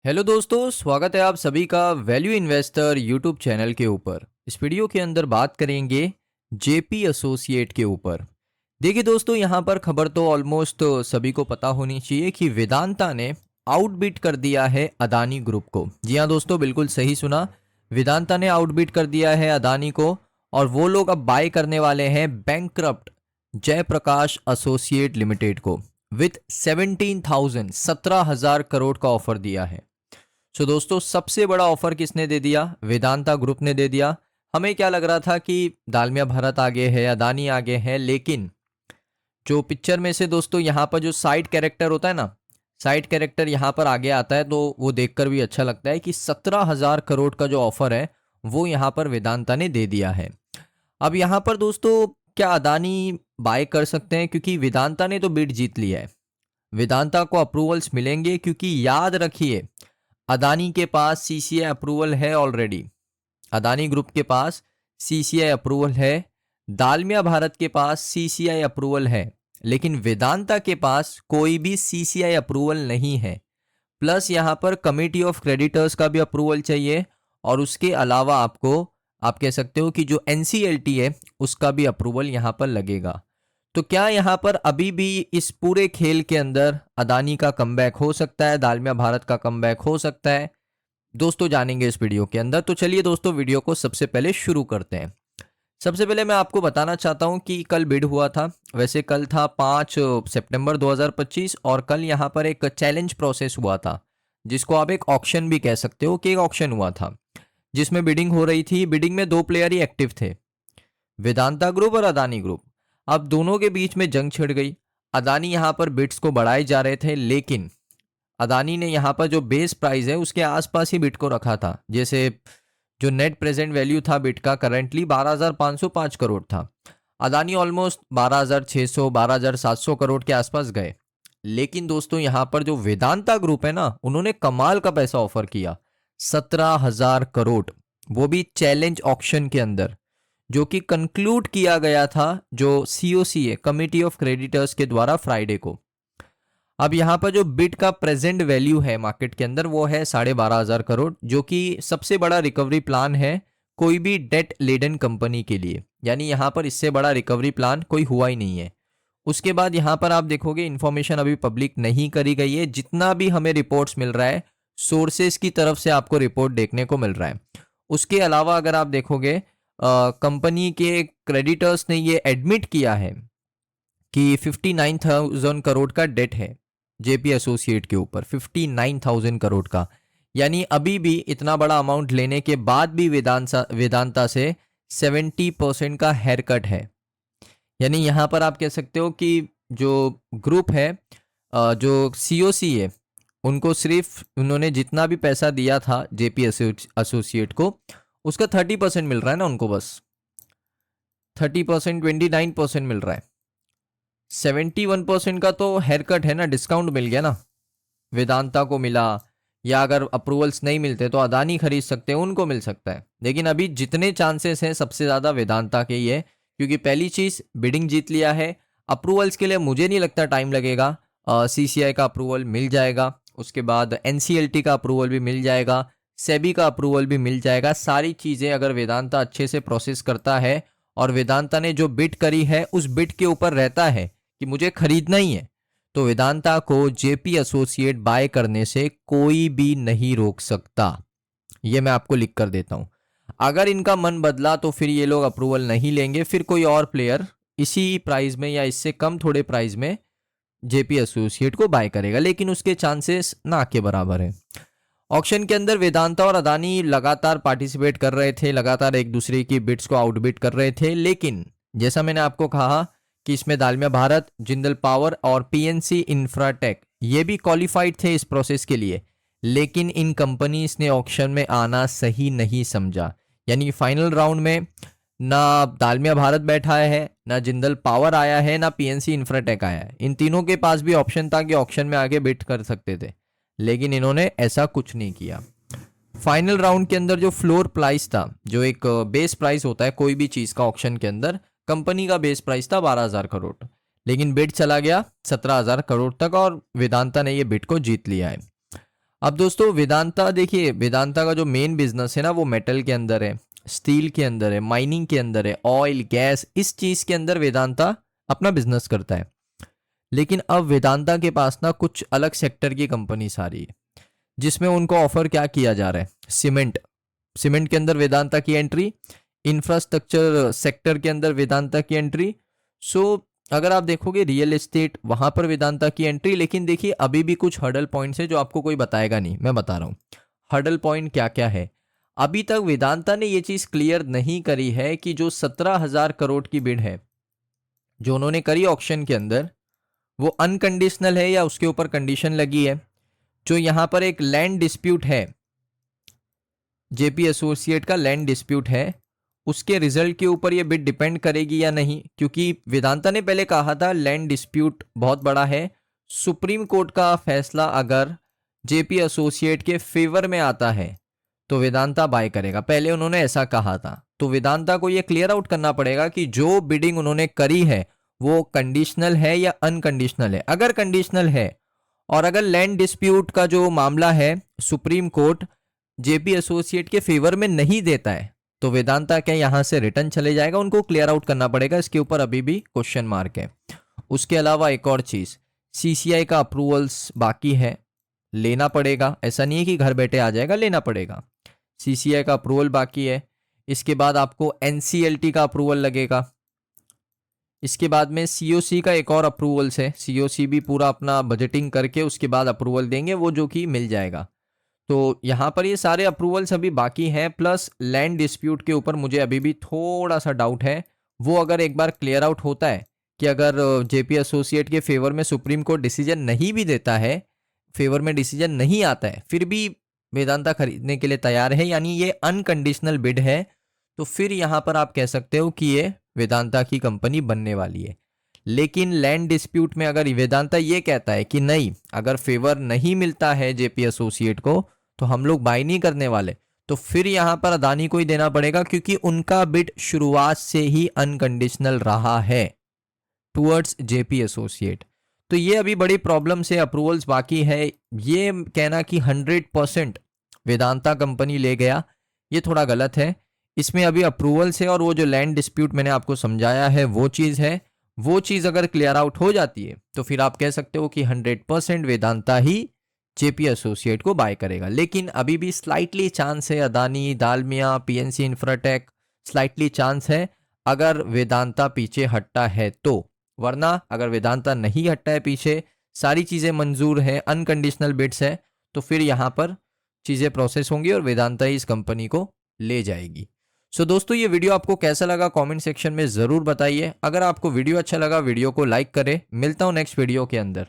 Hello दोस्तों, स्वागत है आप सभी का वैल्यू इन्वेस्टर यूट्यूब चैनल के ऊपर। इस वीडियो के अंदर बात करेंगे जेपी एसोसिएट के ऊपर। देखिए दोस्तों, यहाँ पर खबर तो ऑलमोस्ट सभी को पता होनी चाहिए कि वेदांता ने आउटबिट कर दिया है अदानी ग्रुप को। जी हाँ दोस्तों, बिल्कुल सही सुना। वेदांता ने आउटबिट कर दिया है अदानी को और वो लोग अब बाय करने वाले हैं बैंकक्रप्ट जयप्रकाश एसोसिएट लिमिटेड को विथ 17,000 करोड़ का ऑफर दिया है। सो दोस्तों, सबसे बड़ा ऑफर किसने दे दिया? वेदांता ग्रुप ने दे दिया। हमें क्या लग रहा था कि दालमिया भारत आगे है, अदानी आगे है, लेकिन जो पिक्चर में से दोस्तों यहाँ पर जो साइड कैरेक्टर होता है ना, साइड कैरेक्टर यहाँ पर आगे आता है तो वो देखकर भी अच्छा लगता है कि 17,000 करोड़ का जो ऑफर है वो यहाँ पर वेदांता ने दे दिया है। अब यहाँ पर दोस्तों क्या अदानी बाय कर सकते हैं? क्योंकि वेदांता ने तो बिड जीत लिया है, वेदांता को अप्रूवल्स मिलेंगे। क्योंकि याद रखिए, अदानी के पास सीसीआई अप्रूवल है ऑलरेडी। अदानी ग्रुप के पास सीसीआई अप्रूवल है, दालमिया भारत के पास सीसीआई अप्रूवल है, लेकिन वेदांता के पास कोई भी सीसीआई अप्रूवल नहीं है। प्लस यहाँ पर कमेटी ऑफ क्रेडिटर्स का भी अप्रूवल चाहिए और उसके अलावा आपको, आप कह सकते हो कि जो एनसीएलटी है उसका भी अप्रूवल यहाँ पर लगेगा। तो क्या यहाँ पर अभी भी इस पूरे खेल के अंदर अदानी का कमबैक हो सकता है, दालमिया भारत का कमबैक हो सकता है? दोस्तों जानेंगे इस वीडियो के अंदर। तो चलिए दोस्तों, वीडियो को सबसे पहले शुरू करते हैं। सबसे पहले मैं आपको बताना चाहता हूं कि कल बिड हुआ था। वैसे कल था 5 सितंबर 2025 और कल यहाँ पर एक चैलेंज प्रोसेस हुआ था, जिसको आप एक ऑक्शन भी कह सकते हो कि एक ऑक्शन हुआ था जिसमें बिडिंग हो रही थी। बिडिंग में दो प्लेयर ही एक्टिव थे, वेदांता ग्रुप और अदानी ग्रुप। अब दोनों के बीच में जंग छिड़ गई। अदानी यहाँ पर बिड्स को बढ़ाए जा रहे थे, लेकिन अदानी ने यहाँ पर जो बेस प्राइस है उसके आसपास ही बिट को रखा था। जैसे जो नेट प्रेजेंट वैल्यू था बिट का करंटली 12,505 करोड़ था, अदानी ऑलमोस्ट 12,600 12,700 करोड़ के आसपास गए। लेकिन दोस्तों यहाँ पर जो वेदांता ग्रुप है ना, उन्होंने कमाल का पैसा ऑफर किया, 17,000 करोड़, वो भी चैलेंज ऑक्शन के अंदर, जो कि कंक्लूड किया गया था जो सीओसी है, कमेटी ऑफ क्रेडिटर्स के द्वारा फ्राइडे को। अब यहाँ पर जो बिट का प्रेजेंट वैल्यू है मार्केट के अंदर वो है 12,500 करोड़, जो कि सबसे बड़ा रिकवरी प्लान है कोई भी डेट लेडन कंपनी के लिए। यानी यहाँ पर इससे बड़ा रिकवरी प्लान कोई हुआ ही नहीं है। उसके बाद यहाँ पर आप देखोगे इंफॉर्मेशन अभी पब्लिक नहीं करी गई है। जितना भी हमें रिपोर्ट्स मिल रहा है, सोर्सेस की तरफ से आपको रिपोर्ट देखने को मिल रहा है। उसके अलावा अगर आप देखोगे, कंपनी के क्रेडिटर्स ने ये एडमिट किया है कि 59,000 करोड़ का डेट है जेपी एसोसिएट के ऊपर, 59,000 करोड़ का। यानी अभी भी इतना बड़ा अमाउंट लेने के बाद भी वेदांता से 70% का हेयर कट है। यानी यहाँ पर आप कह सकते हो कि जो ग्रुप है, जो सीओसी है, उनको सिर्फ उन्होंने जितना भी पैसा दिया था जेपी एसोसिएट को, उसका 30% मिल रहा है ना उनको, बस 30%, 29% मिल रहा है। 71% का तो हेयर कट है ना, डिस्काउंट मिल गया ना, वेदांता को मिला। या अगर अप्रूवल्स नहीं मिलते तो अदानी खरीद सकते हैं, उनको मिल सकता है। लेकिन अभी जितने चांसेस हैं सबसे ज़्यादा वेदांता के ही है, क्योंकि पहली चीज़ बिडिंग जीत लिया है। अप्रूवल्स के लिए मुझे नहीं लगता टाइम लगेगा, सीसीआई का अप्रूवल मिल जाएगा, उसके बाद एनसीएलटी का अप्रूवल भी मिल जाएगा, सेबी का अप्रूवल भी मिल जाएगा। सारी चीज़ें अगर वेदांता अच्छे से प्रोसेस करता है और वेदांता ने जो बिड करी है उस बिड के ऊपर रहता है कि मुझे खरीदना ही है, तो वेदांता को जेपी एसोसिएट बाय करने से कोई भी नहीं रोक सकता। ये मैं आपको लिख कर देता हूं। अगर इनका मन बदला तो फिर ये लोग अप्रूवल नहीं लेंगे, फिर कोई और प्लेयर इसी प्राइस में या इससे कम थोड़े प्राइस में जेपी एसोसिएट को बाय करेगा, लेकिन उसके चांसेस ना के बराबर है। ऑक्शन के अंदर वेदांता और अदानी लगातार पार्टिसिपेट कर रहे थे, लगातार एक दूसरे की बिड्स को आउटबिड कर रहे थे। लेकिन जैसा मैंने आपको कहा कि इसमें दालमिया भारत, जिंदल पावर और पीएनसी इंफ्राटेक ये भी क्वालिफाइड थे इस प्रोसेस के लिए, लेकिन इन कंपनीज ने ऑक्शन में आना सही नहीं समझा। यानी फाइनल राउंड में ना दालमिया भारत बैठा है, ना जिंदल पावर आया है, ना पीएनसी इंफ्राटेक आया है। इन तीनों के पास भी ऑप्शन था कि ऑक्शन में आके बिड कर सकते थे, लेकिन इन्होंने ऐसा कुछ नहीं किया। फाइनल राउंड के अंदर जो फ्लोर प्राइस था, जो एक बेस प्राइस होता है कोई भी चीज़ का ऑक्शन के अंदर, कंपनी का बेस प्राइस था 12,000 करोड़, लेकिन बिड चला गया 17,000 करोड़ तक और वेदांता ने ये बिड को जीत लिया है। अब दोस्तों वेदांता देखिए, वेदांता का जो मेन बिजनेस है ना वो मेटल के अंदर है, स्टील के अंदर है, माइनिंग के अंदर है, ऑयल गैस, इस चीज के अंदर वेदांता अपना बिजनेस करता है। लेकिन अब वेदांता के पास ना कुछ अलग सेक्टर की कंपनीज आ रही है जिसमें उनको ऑफर क्या किया जा रहा है, सीमेंट, सीमेंट के अंदर वेदांता की एंट्री, इंफ्रास्ट्रक्चर सेक्टर के अंदर वेदांता की एंट्री। सो अगर आप देखोगे रियल एस्टेट वहां पर वेदांता की एंट्री। लेकिन देखिए अभी भी कुछ हर्डल पॉइंट्स है जो आपको कोई बताएगा नहीं, मैं बता रहा हूँ हर्डल पॉइंट क्या क्या है। अभी तक वेदांता ने ये चीज क्लियर नहीं करी है कि जो 17,000 करोड़ की बिड है जो उन्होंने करी ऑक्शन के अंदर, वो अनकंडीशनल है या उसके ऊपर कंडीशन लगी है। जो यहाँ पर एक लैंड डिस्प्यूट है, जेपी एसोसिएट का लैंड डिस्प्यूट है, उसके रिजल्ट के ऊपर ये बिड डिपेंड करेगी या नहीं। क्योंकि वेदांता ने पहले कहा था लैंड डिस्प्यूट बहुत बड़ा है, सुप्रीम कोर्ट का फैसला अगर जेपी एसोसिएट के फेवर में आता है तो वेदांता बाय करेगा, पहले उन्होंने ऐसा कहा था। तो वेदांता को ये क्लियर आउट करना पड़ेगा कि जो बिडिंग उन्होंने करी है वो कंडीशनल है या अनकंडीशनल है। अगर कंडीशनल है और अगर लैंड डिस्प्यूट का जो मामला है सुप्रीम कोर्ट जेपी एसोसिएट के फेवर में नहीं देता है तो वेदांता क्या यहां से रिटर्न चले जाएगा, उनको क्लियर आउट करना पड़ेगा। इसके ऊपर अभी भी क्वेश्चन मार्क है। उसके अलावा एक और चीज, सीसीआई का अप्रूवल्स बाकी है, लेना पड़ेगा, ऐसा नहीं है कि घर बैठे आ जाएगा, लेना पड़ेगा। सीसीआई का अप्रूवल बाकी है। इसके बाद आपको एनसीएलटी का अप्रूवल लगेगा। इसके बाद में सीओसी का एक और अप्रूवल्स है, सीओसी भी पूरा अपना बजटिंग करके उसके बाद अप्रूवल देंगे, वो जो कि मिल जाएगा। तो यहाँ पर ये सारे अप्रूवल्स अभी बाकी हैं। प्लस लैंड डिस्प्यूट के ऊपर मुझे अभी भी थोड़ा सा डाउट है, वो अगर एक बार क्लियर आउट होता है कि अगर जेपी एसोसिएट के फेवर में सुप्रीम कोर्ट डिसीजन नहीं भी देता है, फेवर में डिसीजन नहीं आता है, फिर भी वेदांता खरीदने के लिए तैयार है, यानी ये अनकंडीशनल बिड है, तो फिर यहाँ पर आप कह सकते हो कि ये वेदांता की कंपनी बनने वाली है। लेकिन लैंड डिस्प्यूट में अगर वेदांता ये कहता है कि नहीं, अगर फेवर नहीं मिलता है जेपी एसोसिएट को तो हम लोग बाय नहीं करने वाले, तो फिर यहां पर अदानी को ही देना पड़ेगा, क्योंकि उनका बिड शुरुआत से ही अनकंडीशनल रहा है टुवर्ड्स जेपी एसोसिएट। तो ये अभी बड़ी प्रॉब्लम से अप्रूवल्स बाकी है। ये कहना कि 100% वेदांता कंपनी ले गया, ये थोड़ा गलत है। इसमें अभी अप्रूवल्स है और वो जो लैंड डिस्प्यूट मैंने आपको समझाया है वो चीज़ है। वो चीज़ अगर क्लियर आउट हो जाती है तो फिर आप कह सकते हो कि 100% वेदांता ही जेपी एसोसिएट को बाय करेगा। लेकिन अभी भी स्लाइटली चांस है, अदानी, दालमिया, पीएनसी इंफ्राटेक, स्लाइटली चांस है अगर वेदांता पीछे हटता है तो। वरना अगर वेदांता नहीं हटता है पीछे, सारी चीज़ें मंजूर हैं, अनकंडीशनल बिड्स है, तो फिर यहाँ पर चीज़ें प्रोसेस होंगी और वेदांता ही इस कंपनी को ले जाएगी। सो दोस्तों ये वीडियो आपको कैसा लगा कमेंट सेक्शन में ज़रूर बताइए। अगर आपको वीडियो अच्छा लगा वीडियो को लाइक करें। मिलता हूँ नेक्स्ट वीडियो के अंदर।